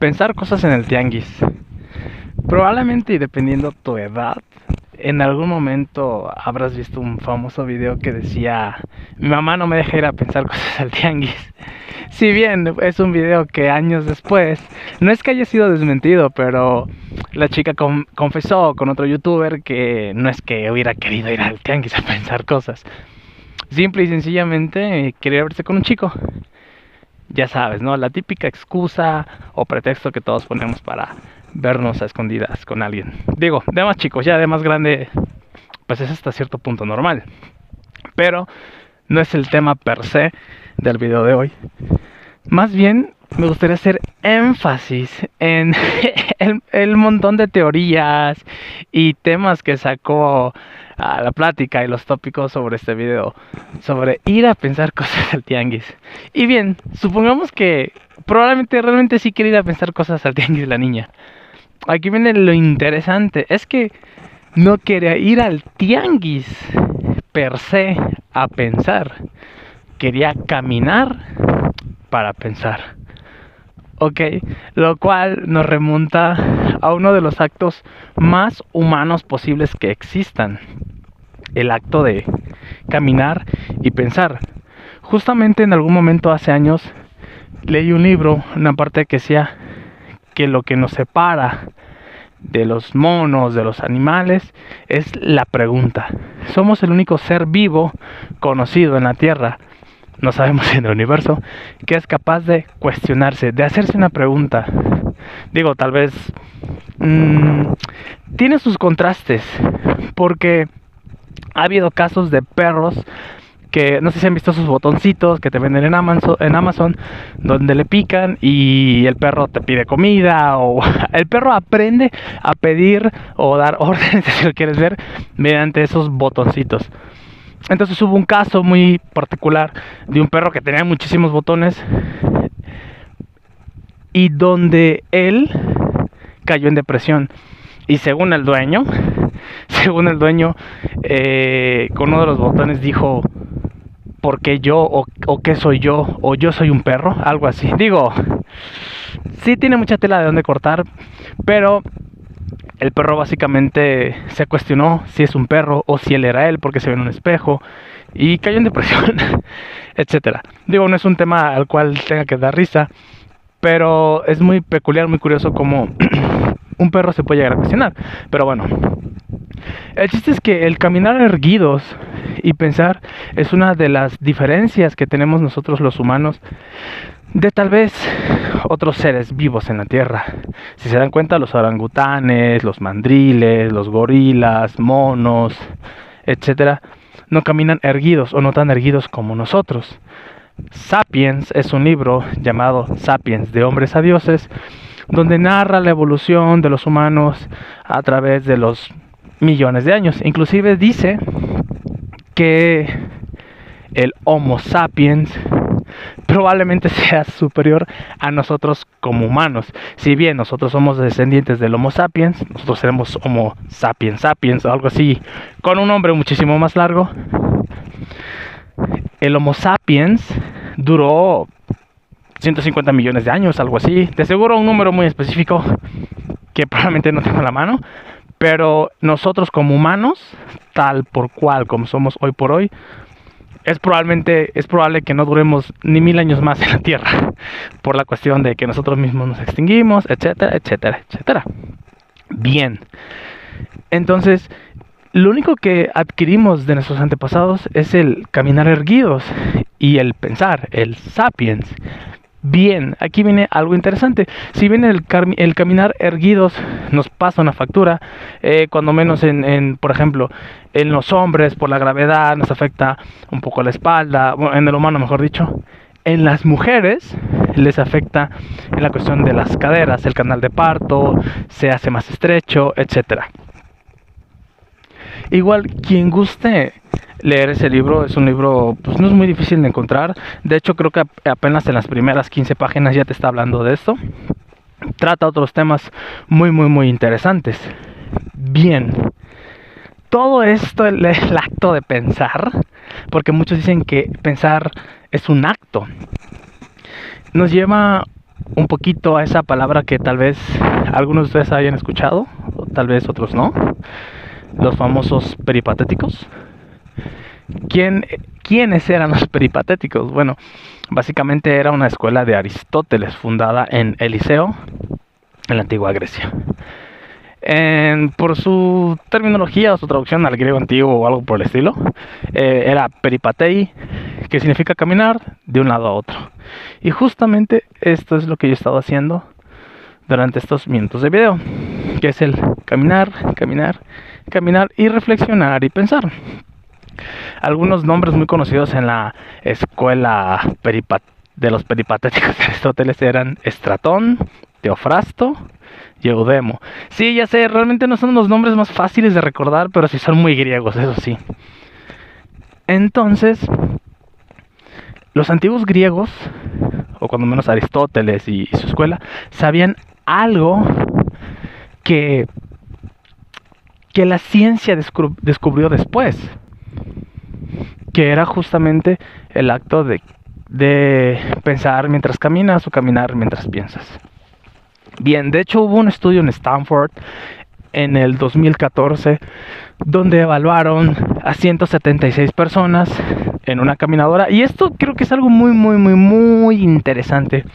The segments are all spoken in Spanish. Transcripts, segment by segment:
Pensar cosas en el tianguis. Probablemente, y dependiendo tu edad, en algún momento habrás visto un famoso video que decía: mi mamá no me deja ir a pensar cosas al tianguis. Si bien es un video que años después, no es que haya sido desmentido, pero la chica confesó con otro youtuber que no es que hubiera querido ir al tianguis a pensar cosas. Simple y sencillamente quería verse con un chico. Ya sabes, ¿no? La típica excusa o pretexto que todos ponemos para vernos a escondidas con alguien. Digo, de más chicos, ya de más grande, pues es hasta cierto punto normal. Pero no es el tema per se del video de hoy. Más bien, me gustaría hacer énfasis en el montón de teorías y temas que sacó a la plática y los tópicos sobre este video, sobre ir a pensar cosas al tianguis. Y bien, supongamos que probablemente realmente sí quiere ir a pensar cosas al tianguis la niña. Aquí viene lo interesante, es que no quería ir al tianguis per se a pensar, quería caminar para pensar. Ok, lo cual nos remonta a uno de los actos más humanos posibles que existan: el acto de caminar y pensar. Justamente en algún momento hace años leí un libro, una parte que decía que lo que nos separa de los monos, de los animales, es la pregunta. Somos el único ser vivo conocido en la Tierra, no sabemos en el universo, que es capaz de cuestionarse, de hacerse una pregunta. Digo, tal vez tiene sus contrastes, porque ha habido casos de perros que no sé si han visto sus botoncitos que te venden en Amazon, donde le pican y el perro te pide comida, o el perro aprende a pedir o dar órdenes, si lo quieres ver, mediante esos botoncitos. Entonces hubo un caso muy particular de un perro que tenía muchísimos botones y donde él cayó en depresión. Y según el dueño, con uno de los botones dijo: ¿por qué yo? ¿O qué soy yo? ¿O yo soy un perro? Algo así. Digo, sí tiene mucha tela de donde cortar, pero el perro básicamente se cuestionó si es un perro o si él era él, porque se ve en un espejo y cayó en depresión, etcétera. Digo, no es un tema al cual tenga que dar risa, pero es muy peculiar, muy curioso cómo un perro se puede llegar a cuestionar. Pero bueno, el chiste es que el caminar erguidos y pensar es una de las diferencias que tenemos nosotros los humanos de tal vez otros seres vivos en la Tierra. Si se dan cuenta, los orangutanes, los mandriles, los gorilas, monos, etcétera, no caminan erguidos o no tan erguidos como nosotros. Sapiens es un libro llamado Sapiens, de hombres a dioses, donde narra la evolución de los humanos a través de los millones de años. Inclusive dice que el Homo sapiens probablemente sea superior a nosotros como humanos. Si bien nosotros somos descendientes del Homo sapiens, nosotros seremos Homo sapiens sapiens o algo así, con un nombre muchísimo más largo. El Homo sapiens duró 150 millones de años, algo así. De seguro un número muy específico que probablemente no tengo a la mano. Pero nosotros como humanos, tal por cual como somos hoy por hoy, es probable que no duremos ni 1000 años más en la Tierra, por la cuestión de que nosotros mismos nos extinguimos, etcétera, etcétera, etcétera. Bien, entonces lo único que adquirimos de nuestros antepasados es el caminar erguidos y el pensar, el sapiens. Bien, aquí viene algo interesante. Si bien el caminar erguidos nos pasa una factura, cuando menos por ejemplo, en los hombres por la gravedad nos afecta un poco la espalda, bueno, en el humano mejor dicho. En las mujeres les afecta en la cuestión de las caderas, el canal de parto se hace más estrecho, etcétera. Igual, quien guste leer ese libro, es un libro, pues no es muy difícil de encontrar. De hecho, creo que apenas en las primeras 15 páginas ya te está hablando de esto. Trata otros temas muy, muy, muy interesantes. Bien, todo esto, el acto de pensar, porque muchos dicen que pensar es un acto, nos lleva un poquito a esa palabra que tal vez algunos de ustedes hayan escuchado, o tal vez otros no, los famosos peripatéticos. ¿Quiénes eran los peripatéticos? Bueno, básicamente era una escuela de Aristóteles fundada en Eliseo, en la antigua Grecia. Por su terminología o su traducción al griego antiguo o algo por el estilo, era peripatei, que significa caminar de un lado a otro. Y justamente esto es lo que yo he estado haciendo durante estos minutos de video, que es el caminar, caminar, caminar y reflexionar y pensar. Algunos nombres muy conocidos en la escuela de los peripatéticos de Aristóteles eran Estratón, Teofrasto y Eudemo. Sí, ya sé, realmente no son los nombres más fáciles de recordar, pero sí son muy griegos, eso sí. Entonces, los antiguos griegos, o cuando menos Aristóteles y su escuela, sabían algo que la ciencia descubrió después, que era justamente el acto de pensar mientras caminas o caminar mientras piensas. Bien, de hecho hubo un estudio en Stanford en el 2014 donde evaluaron a 176 personas en una caminadora, y esto creo que es algo muy interesante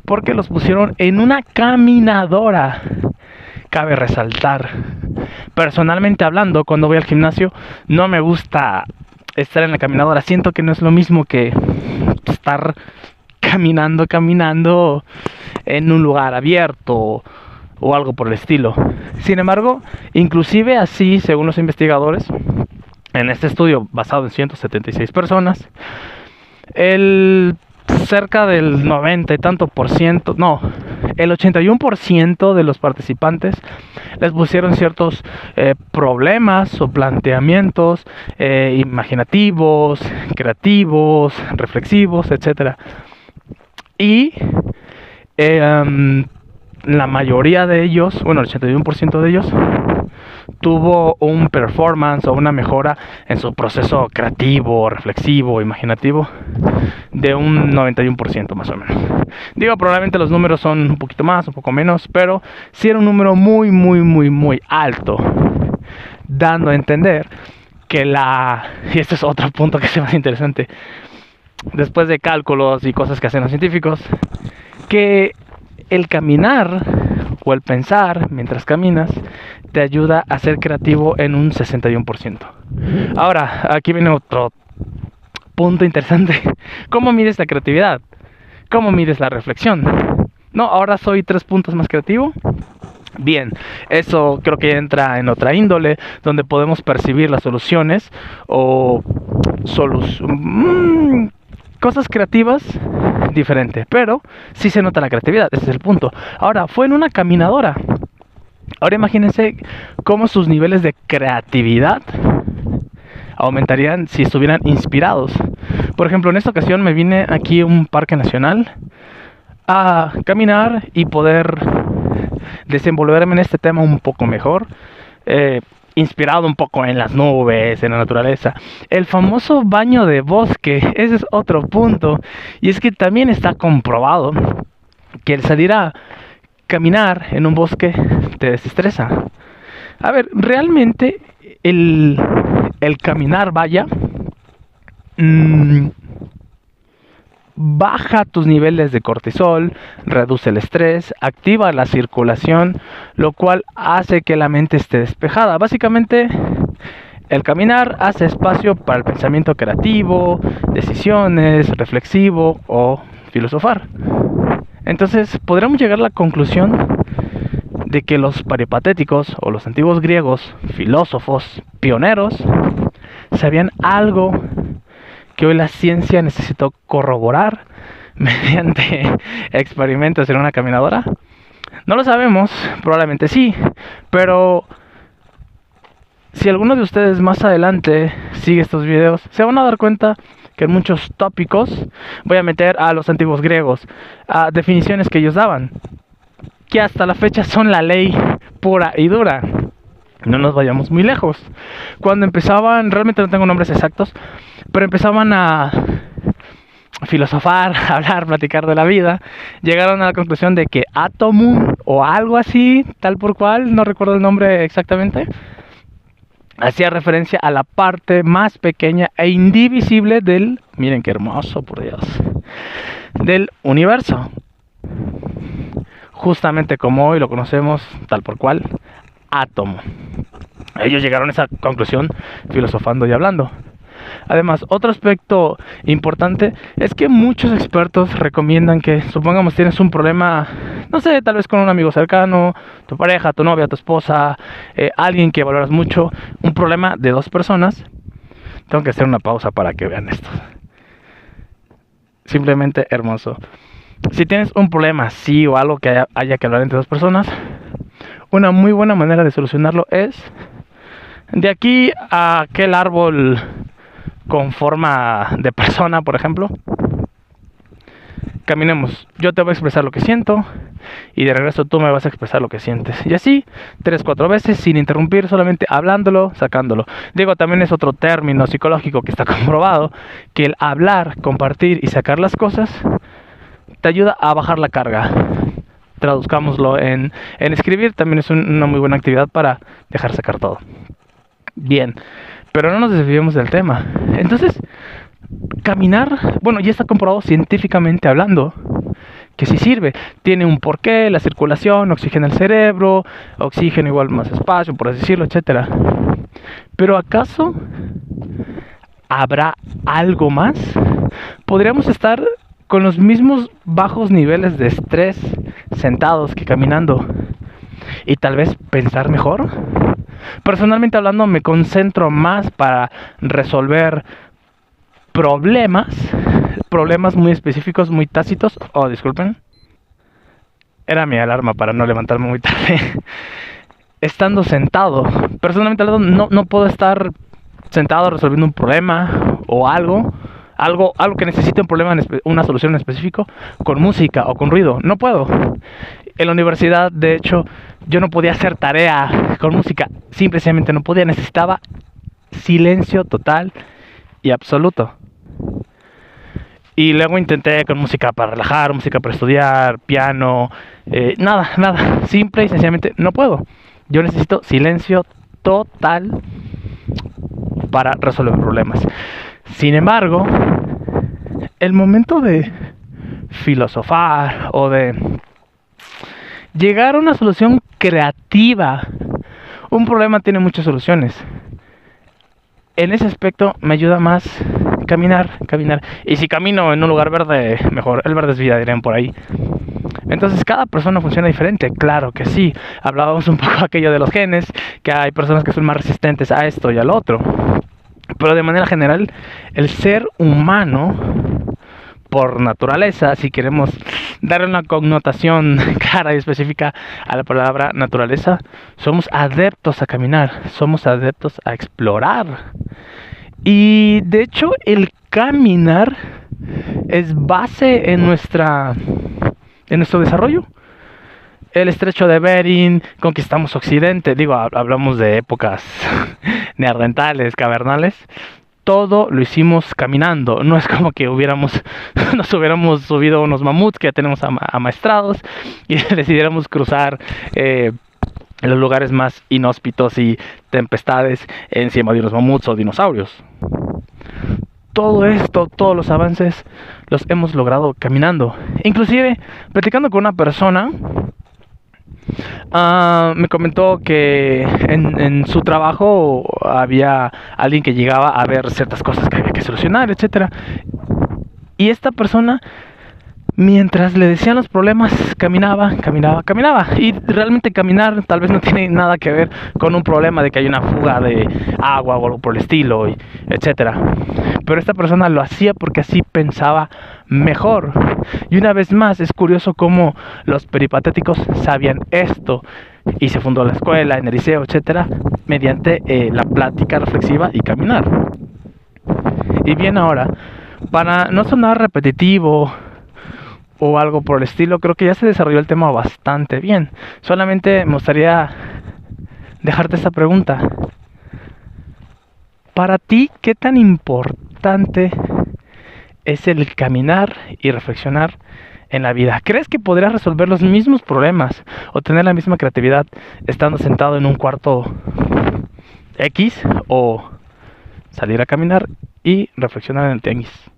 porque los pusieron en una caminadora. Cabe resaltar, personalmente hablando, cuando voy al gimnasio no me gusta estar en la caminadora. Siento que no es lo mismo que estar caminando en un lugar abierto o algo por el estilo. Sin embargo, inclusive así, según los investigadores, en este estudio basado en 176 personas, cerca del 90 y tanto por ciento, no, el 81% de los participantes les pusieron ciertos problemas o planteamientos imaginativos, creativos, reflexivos, etc. Y la mayoría de ellos, bueno, el 81% de ellos, tuvo un performance o una mejora en su proceso creativo, reflexivo, imaginativo de un 91% más o menos. Digo, probablemente los números son un poquito más, un poco menos, pero sí era un número muy alto, dando a entender que y este es otro punto que se me hace interesante, después de cálculos y cosas que hacen los científicos, que el caminar o el pensar mientras caminas te ayuda a ser creativo en un 61%. Ahora, aquí viene otro punto interesante. ¿Cómo mides la creatividad? ¿Cómo mides la reflexión? No, ahora soy 3 puntos más creativo. Bien, eso creo que entra en otra índole, donde podemos percibir las soluciones o cosas creativas diferente, pero sí se nota la creatividad, ese es el punto. Ahora, fue en una caminadora. Ahora imagínense cómo sus niveles de creatividad aumentarían si estuvieran inspirados. Por ejemplo, en esta ocasión me vine aquí a un parque nacional a caminar y poder desenvolverme en este tema un poco mejor, inspirado un poco en las nubes, en la naturaleza. El famoso baño de bosque, ese es otro punto, y es que también está comprobado que el salir a caminar en un bosque te desestresa. A ver, realmente el caminar, baja tus niveles de cortisol, reduce el estrés, activa la circulación, lo cual hace que la mente esté despejada. Básicamente, el caminar hace espacio para el pensamiento creativo, decisiones, reflexivo o filosofar. Entonces, podríamos llegar a la conclusión de que los peripatéticos o los antiguos griegos, filósofos pioneros, sabían algo que hoy la ciencia necesitó corroborar mediante experimentos en una caminadora. No lo sabemos, probablemente sí, pero si alguno de ustedes más adelante sigue estos videos, se van a dar cuenta que en muchos tópicos voy a meter a los antiguos griegos, a definiciones que ellos daban, que hasta la fecha son la ley pura y dura. No nos vayamos muy lejos. Cuando empezaban, realmente no tengo nombres exactos, pero empezaban a filosofar, hablar, platicar de la vida, llegaron a la conclusión de que átomo o algo así, tal por cual, no recuerdo el nombre exactamente, hacía referencia a la parte más pequeña e indivisible del, miren qué hermoso, por Dios, del universo. Justamente como hoy lo conocemos tal por cual, átomo. Ellos llegaron a esa conclusión filosofando y hablando. Además, otro aspecto importante es que muchos expertos recomiendan que, supongamos tienes un problema, no sé, tal vez con un amigo cercano, tu pareja, tu novia, tu esposa, alguien que valoras mucho, un problema de dos personas. Tengo que hacer una pausa para que vean esto. Simplemente hermoso. Si tienes un problema así o algo que haya que hablar entre dos personas, una muy buena manera de solucionarlo es de aquí a aquel árbol con forma de persona, por ejemplo, caminemos. Yo te voy a expresar lo que siento y de regreso tú me vas a expresar lo que sientes. Y así, 3-4 veces sin interrumpir, solamente hablándolo, sacándolo. Digo, también es otro término psicológico que está comprobado, que el hablar, compartir y sacar las cosas te ayuda a bajar la carga. Traduzcámoslo en escribir, también es una muy buena actividad para dejar sacar todo. Bien, pero no nos desviemos del tema. Entonces, caminar, bueno, ya está comprobado científicamente hablando que sí sirve. Tiene un porqué, la circulación, oxigena el cerebro, oxígeno igual más espacio, por así decirlo, etcétera. Pero ¿acaso habrá algo más? ¿Podríamos estar con los mismos bajos niveles de estrés sentados que caminando y tal vez pensar mejor? Personalmente hablando, me concentro más para resolver problemas muy específicos, muy tácitos. Oh, disculpen, era mi alarma para no levantarme muy tarde. Estando sentado, personalmente hablando, no puedo estar sentado resolviendo un problema o algo que necesite un problema, una solución en específico, con música o con ruido. No puedo. En la universidad, de hecho, yo no podía hacer tarea con música. Simplemente no podía. Necesitaba silencio total y absoluto. Y luego intenté con música para relajar, música para estudiar, piano, nada. Simple y sencillamente no puedo. Yo necesito silencio total para resolver problemas. Sin embargo, el momento de filosofar o de llegar a una solución creativa, un problema tiene muchas soluciones. En ese aspecto me ayuda más caminar. Y si camino en un lugar verde, mejor. El verde es vida, dirían por ahí. Entonces cada persona funciona diferente, claro que sí. Hablábamos un poco aquello de los genes, que hay personas que son más resistentes a esto y al otro. Pero de manera general, el ser humano, por naturaleza, si queremos darle una connotación clara y específica a la palabra naturaleza, somos adeptos a caminar, somos adeptos a explorar. Y de hecho, el caminar es base en nuestro desarrollo. El estrecho de Bering, conquistamos Occidente, hablamos de épocas neandertales, cavernales, todo lo hicimos caminando. No es como que nos hubiéramos subido unos mamuts que ya tenemos amaestrados y decidiéramos cruzar en los lugares más inhóspitos y tempestades encima de unos mamuts o dinosaurios. Todo esto, todos los avances los hemos logrado caminando. Inclusive, platicando con una persona, me comentó que en su trabajo había alguien que llegaba a ver ciertas cosas que había que solucionar, etcétera. Y esta persona, mientras le decían los problemas, caminaba. Y realmente caminar tal vez no tiene nada que ver con un problema de que hay una fuga de agua o algo por el estilo, etcétera. Pero esta persona lo hacía porque así pensaba mejor. Y una vez más, es curioso cómo los peripatéticos sabían esto. Y se fundó la escuela, en el liceo, etcétera, mediante la plática reflexiva y caminar. Y bien, ahora, para no sonar repetitivo o algo por el estilo, creo que ya se desarrolló el tema bastante bien. Solamente me gustaría dejarte esta pregunta. Para ti, ¿qué tan importante es el caminar y reflexionar en la vida. ¿Crees que podrías resolver los mismos problemas o tener la misma creatividad estando sentado en un cuarto X o salir a caminar y reflexionar en el tianguis?